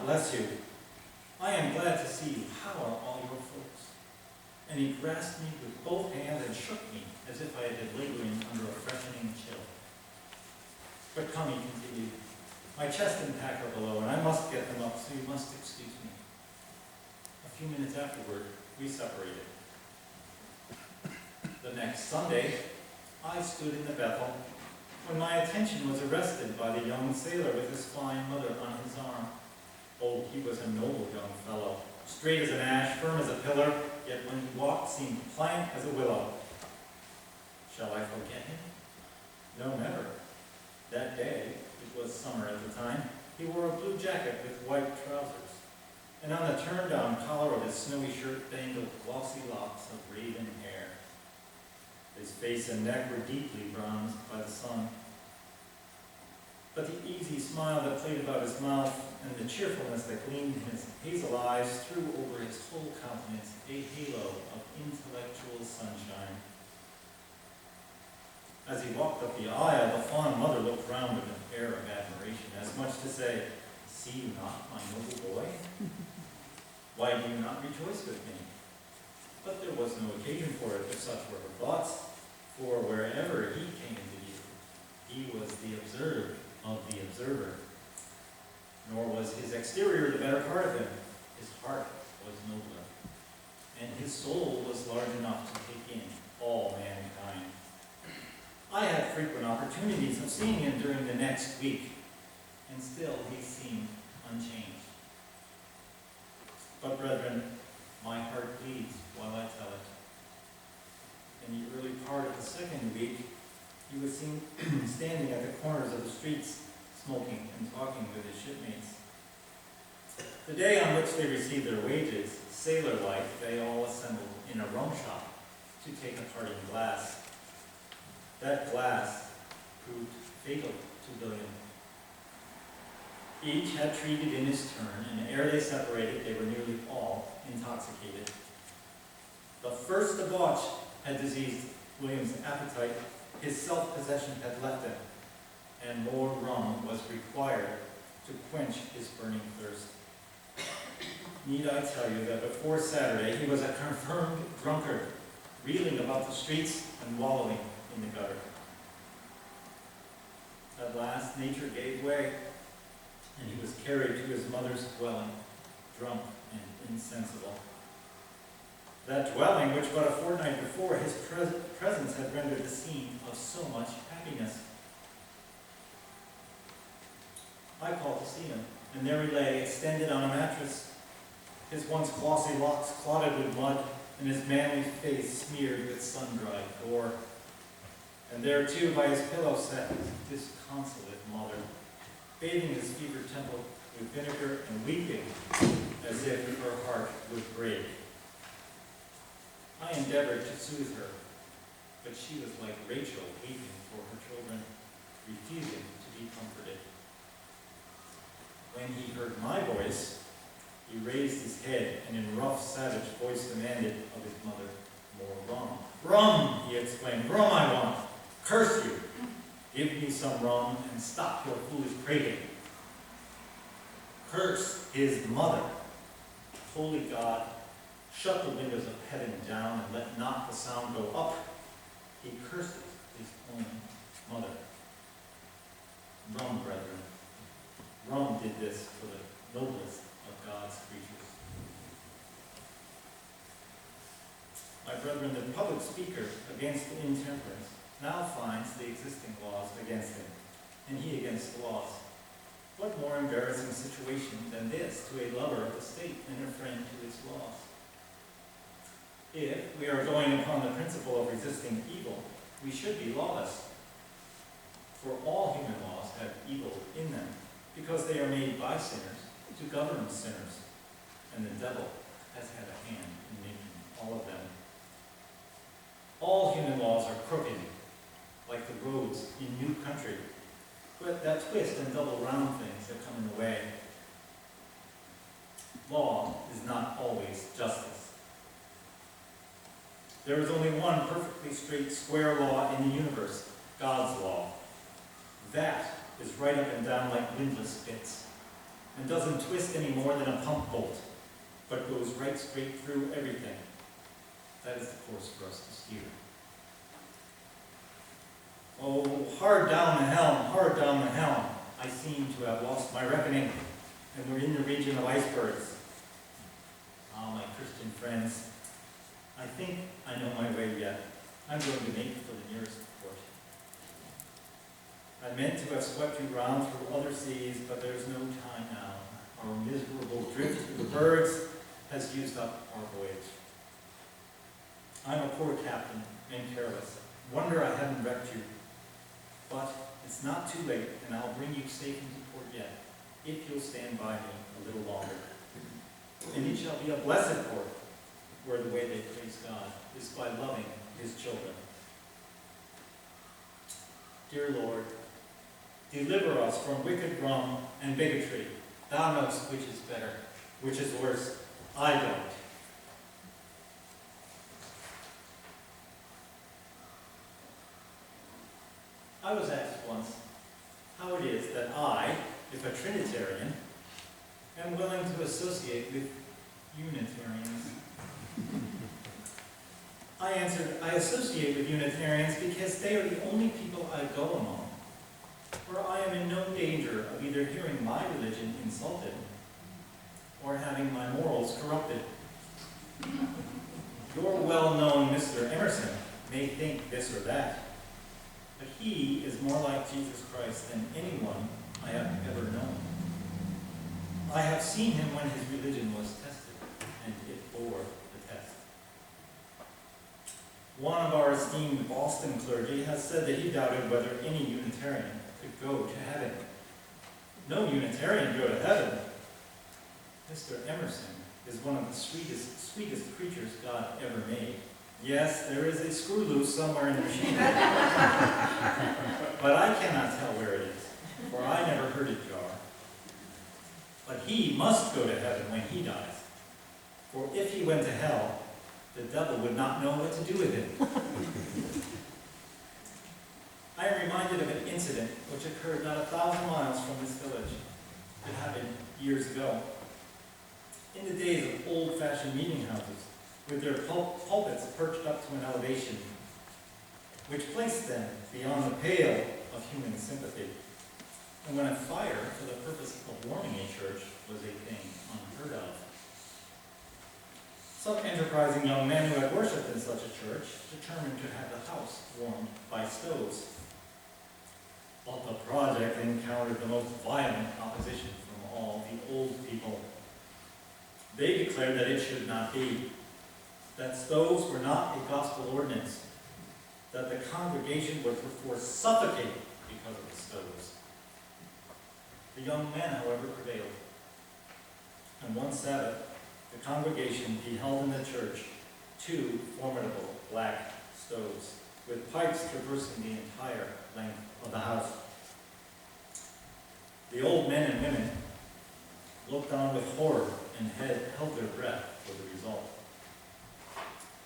bless you. I am glad to see you. How are all your folks? And he grasped me with both hands and shook me as if I had been laboring under a freshening chill. But come, he continued, my chest and pack are below, and I must get them up, so you must excuse me. A few minutes afterward, we separated. The next Sunday, I stood in the Bethel when my attention was arrested by the young sailor with his fine mother on his arm. Oh, he was a noble young fellow, straight as an ash, firm as a pillar, yet when he walked seemed pliant as a willow. Shall I forget him? No, never. That day, it was summer at the time, he wore a blue jacket with white trousers, and on the turned-down collar of his snowy shirt dangled glossy locks of raven hair. His face and neck were deeply bronzed by the sun. But the easy smile that played about his mouth and the cheerfulness that gleamed in his hazel eyes threw over his whole countenance a halo of intellectual sunshine. As he walked up the aisle, the fond mother looked round with an air of admiration, as much to say, see you not, my noble boy? Why do you not rejoice with me? But there was no occasion for it, if such were her thoughts, for wherever he came into view, he was the observed of the observer. Nor was his exterior the better part of him. His heart was nobler, and his soul was large enough to take in all mankind. I had frequent opportunities of seeing him during the next week, and still he seemed unchanged. But brethren, my heart bleeds while I tell it. In the early part of the second week, he was seen standing at the corners of the streets, smoking and talking with his shipmates. The day on which they received their wages, sailor-like, they all assembled in a rum shop to take a parting glass. That glass proved fatal to William. Each had treated in his turn, and ere they separated, they were nearly all intoxicated. The first debauch had diseased William's appetite. His self-possession had left him, and more rum was required to quench his burning thirst. Need I tell you that before Saturday he was a confirmed drunkard, reeling about the streets and wallowing in the gutter. At last nature gave way, and he was carried to his mother's dwelling, drunk and insensible. That dwelling, which but a fortnight before his presence had rendered the scene of so much happiness. I called to see him, and there he lay, extended on a mattress, his once glossy locks clotted with mud, and his manly face smeared with sun-dried gore. And there, too, by his pillow sat his disconsolate mother, bathing his fevered temple with vinegar and weeping as if her heart would break. I endeavored to soothe her, but she was like Rachel weeping for her children, refusing to be comforted. When he heard my voice, he raised his head and in rough, savage voice demanded of his mother more rum. Rum, he exclaimed, rum I want. Curse you! Give me some rum and stop your foolish prating. Curse his mother. Holy God, shut the windows of heaven down and let not the sound go up. He curses his own mother. Rum, brethren. Rum did this for the noblest of God's creatures. My brethren, the public speaker against intemperance now finds the existing laws against him, and he against the laws. What more embarrassing situation than this to a lover of the state and a friend to its laws? If we are going upon the principle of resisting evil, we should be lawless. For all human laws have evil in them, because they are made by sinners to govern sinners, and the devil has had a hand in making all of them. All human laws are crooked, like the roads in new country, but that twist and double round things that come in the way. Law is not always justice. There is only one perfectly straight, square law in the universe, God's law. That is right up and down like windlass bits. and doesn't twist any more than a pump bolt, but goes right straight through everything. That is the course for us to steer. Oh, hard down the helm, hard down the helm. I seem to have lost my reckoning, and we're in the region of icebergs. Ah, my Christian friends, I think I know my way yet. I'm going to make for the nearest port. I meant to have swept you round through other seas, but there's no time now. Our miserable drift through the bergs has used up our voyage. I'm a poor captain and careless. Wonder I haven't wrecked you. But it's not too late, and I'll bring you safe into port yet, if you'll stand by me a little longer. And it shall be a blessed port, where the way they praise God is by loving his children. Dear Lord, deliver us from wicked rum and bigotry. Thou knowest which is better, which is worse. I don't. I was asked once how it is that I, if a Trinitarian, am willing to associate with Unitarians. I answered, I associate with Unitarians because they are the only people I go among, where I am in no danger of either hearing my religion insulted or having my morals corrupted. Your well-known Mr. Emerson may think this or that, but he is more like Jesus Christ than anyone I have ever known. I have seen him when his religion was tested, and it bore the test. One of our esteemed Boston clergy has said that he doubted whether any Unitarian could go to heaven. No Unitarian go to heaven. Mr. Emerson is one of the sweetest creatures God ever made. Yes, there is a screw loose somewhere in the machine. But I cannot tell where it is, for I never heard it jar. But he must go to heaven when he dies. For if he went to hell, the devil would not know what to do with him. I am reminded of an incident which occurred not 1,000 miles from this village. It happened years ago. In the days of old-fashioned meeting houses, with their pulpits perched up to an elevation, which placed them beyond the pale of human sympathy, and when a fire for the purpose of warming a church was a thing unheard of. Some enterprising young men who had worshipped in such a church determined to have the house warmed by stoves. But the project encountered the most violent opposition from all the old people. They declared that it should not be, that stoves were not a gospel ordinance, that the congregation would perforce suffocate because of the stoves. The young men, however, prevailed. And one Sabbath, the congregation beheld in the church 2 formidable black stoves, with pipes traversing the entire length of the house. The old men and women looked on with horror and held their breath for the result.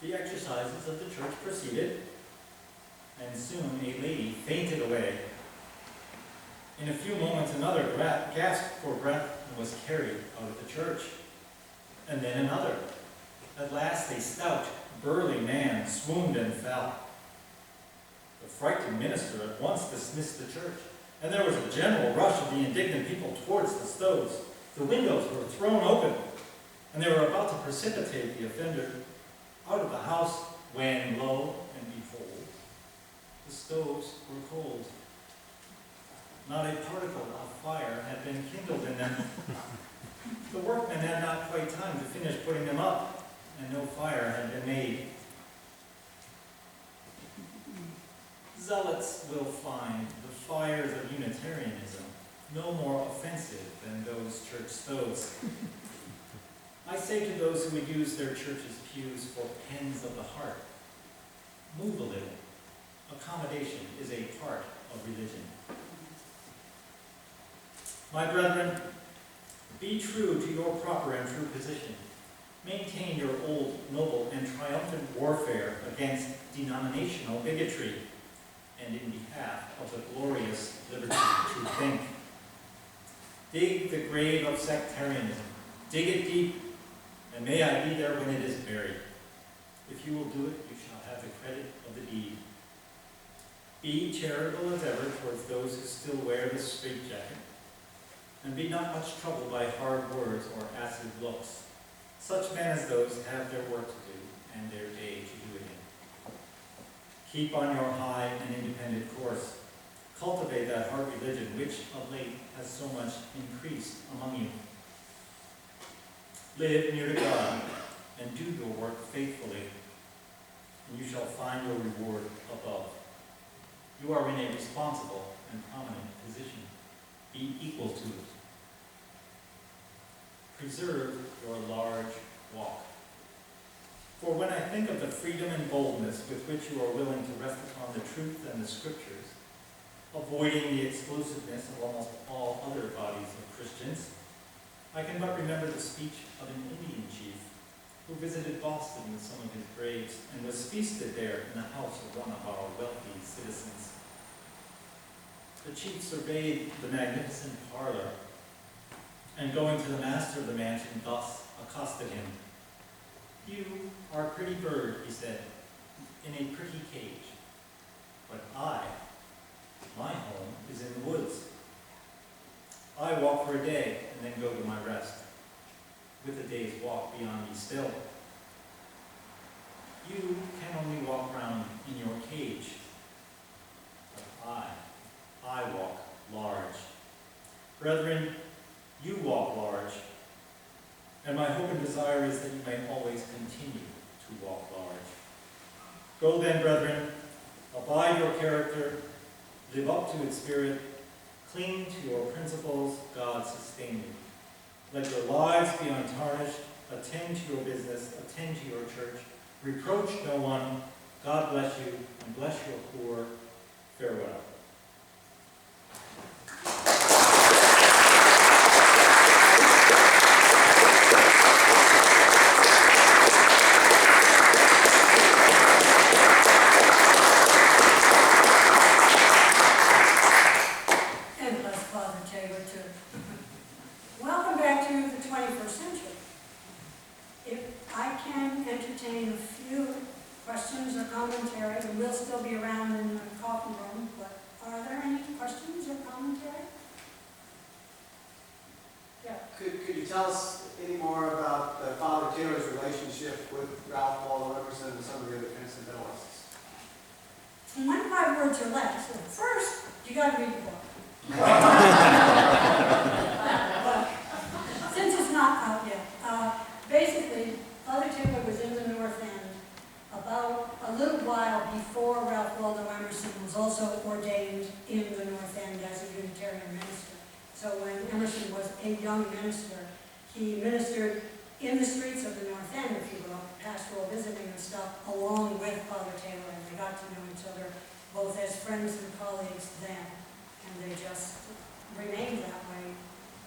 The exercises of the church proceeded, and soon a lady fainted away. In a few moments, another gasped for breath and was carried out of the church. And then another. At last, a stout, burly man swooned and fell. The frightened minister at once dismissed the church, and there was a general rush of the indignant people towards the stoves. The windows were thrown open, and they were about to precipitate the offender out of the house, when, lo and behold, the stoves were cold. Not a particle of fire had been kindled in them. The workmen had not quite time to finish putting them up, and no fire had been made. Zealots will find the fires of Unitarianism no more offensive than those church stoves. I say to those who would use their church's pews for pens of the heart, move a little. Accommodation is a part of religion. My brethren, be true to your proper and true position. Maintain your old, noble, and triumphant warfare against denominational bigotry and in behalf of the glorious liberty to think. Dig the grave of sectarianism. Dig it deep, and may I be there when it is buried. If you will do it, you shall have the credit of the deed. Be charitable as ever towards those who still wear the straitjacket, and be not much troubled by hard words or acid looks. Such men as those have their work to do, and their day to do it in. Keep on your high and independent course. Cultivate that heart religion which of late has so much increased among you. Live near to God, and do your work faithfully, and you shall find your reward above. You are in a responsible and prominent position. Be equal to it. Preserve your large walk. For when I think of the freedom and boldness with which you are willing to rest upon the truth and the scriptures, avoiding the exclusiveness of almost all other bodies of Christians, I can but remember the speech of an Indian chief who visited Boston with some of his braves and was feasted there in the house of one of our wealthy citizens. The chief surveyed the magnificent parlor, and going to the master of the mansion, thus accosted him. "You are a pretty bird," he said, "in a pretty cage. But my home is in the woods. I walk for a day and then go to my rest, with a day's walk beyond me still. You can only walk round in your cage, but I walk large. Brethren, you walk large, and my hope and desire is that you may always continue to walk large. Go then, brethren, abide your character, live up to its spirit, cling to your principles, God sustain you. Let your lives be untarnished, attend to your business, attend to your church, reproach no one, God bless you, and bless your poor. Farewell." Welcome back to the 21st century. If I can entertain a few questions or commentary, and we'll still be around in the coffee room, but are there any questions or commentary? Yeah. Could you tell us any more about Father Taylor's relationship with Ralph Waldo Emerson and some of the other transcendentalists? 25 words or less. So first, you got to read the book. Since it's not out yet, basically, Father Taylor was in the North End about a little while before Ralph Waldo Emerson was also ordained in the North End as a Unitarian minister. So when Emerson was a young minister, he ministered in the streets of the North End, if you will, pastoral visiting and stuff, along with Father Taylor, and they got to know each other both as friends and colleagues then, and they just remained that way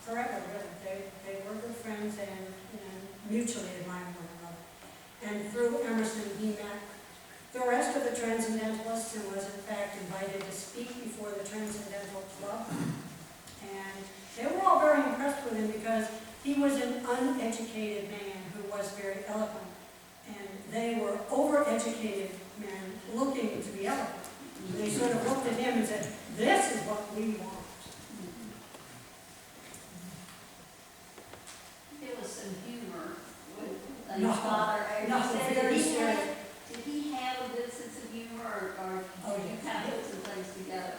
forever, really. They were good friends and mutually admired one another. And through Emerson, he met the rest of the Transcendentalists and was in fact invited to speak before the Transcendental Club. And they were all very impressed with him because he was an uneducated man who was very eloquent. And they were overeducated men looking to be eloquent. They sort of looked at him and said, "This is what we want." There was some humor with No, his father. no, He said, very did serious. he have a good sense of humor, or Oh, did you yeah. kind of put some things together?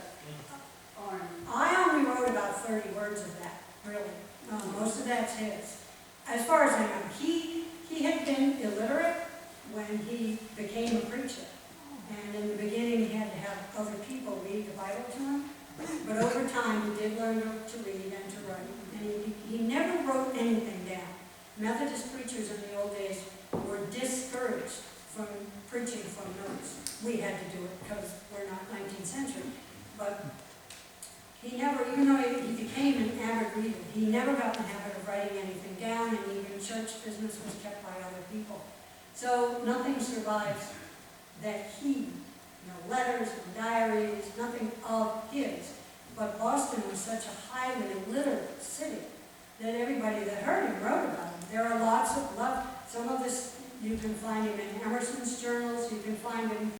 Or, I only wrote about 30 words of that, really. Most of that's his. As far as I know, he had been illiterate when he became a preacher. And in the beginning, he had to have other people read the Bible to him. But over time, he did learn to read and to write. And he never wrote anything down. Methodist preachers in the old days were discouraged from preaching from notes. We had to do it because we're not 19th century. But he never, even though he became an avid reader, he never got in the habit of writing anything down, and even church business was kept by other people. So nothing survives that letters and diaries, nothing of his but Boston was such a highly illiterate city that everybody that heard him wrote about him. There are lots of, some of this, you can find him in Emerson's journals, you can find him